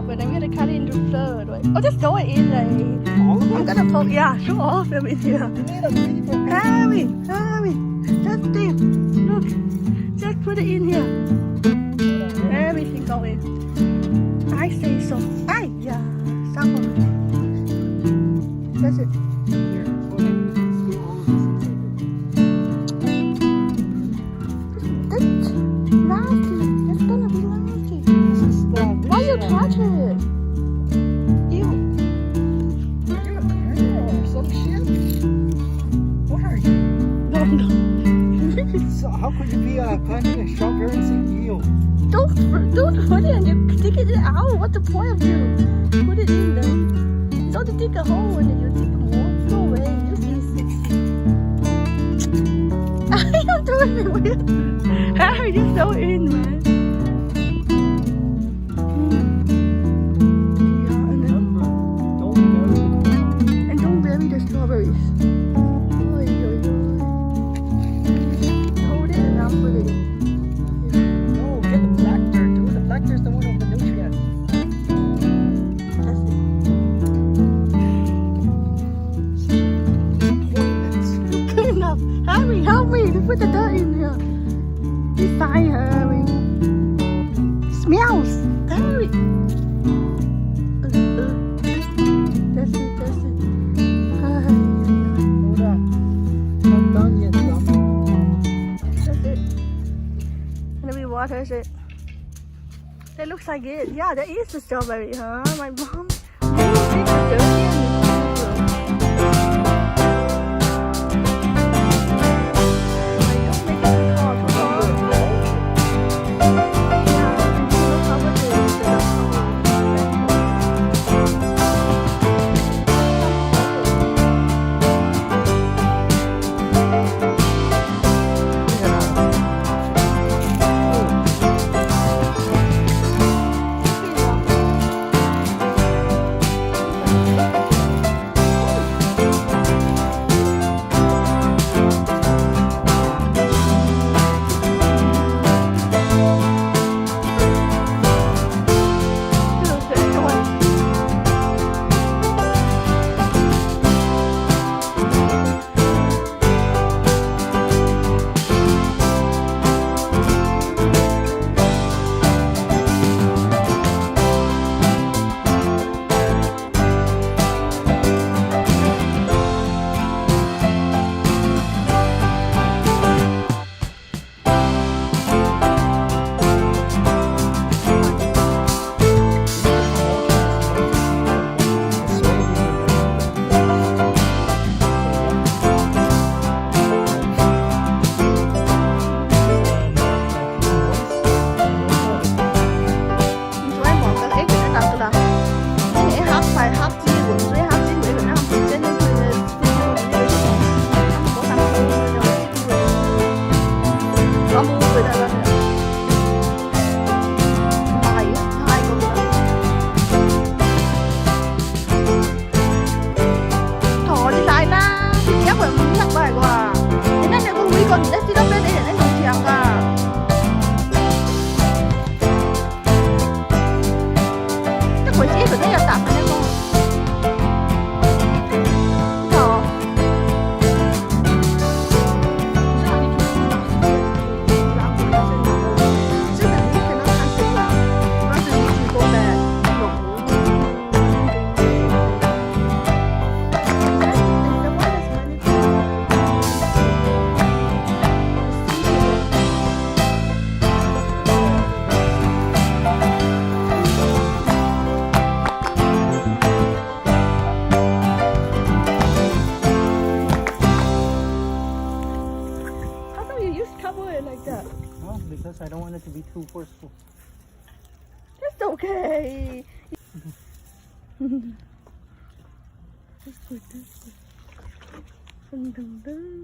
top and I'm gonna cut it into third. Right? Oh, just throw it in. All of I'm it? gonna put, yeah, show off them in here. You need a paper. Harry, just dip. Look, just put it in here. Everything go in. I say so. Ay, yeah, some of it. That's it. Here, put it. Screw all of this into it. That's nasty. It's gonna be nasty. This is the Why you touch it? Ew. You're a criminal or some shit? What are you? No. So how could you be planting a strawberry and say ew? Don't put it and you dig it out. What's the point of you? Put it in there. Don't dig a hole and you dig more. Go away. You easy. I am doing it weird. How are you so in, man? Remember, don't bury the corn. And don't bury the strawberries. Oy, oy, oy. Hold it and I'll put it in. No, get the black dirt, dude. The black dirt's the one with the nutrients. That's it. Disappointments. Good enough. Harry, help me to put the dirt in here. It's fine, Harry. Smells. Harry. That's it. Hold on. Not done yet, Dom. That's it. And then we water it. That looks like it. Yeah, that is the strawberry, huh? My mom. because I don't want it to be too forceful. That's okay. That's good. Dun, dun, dun.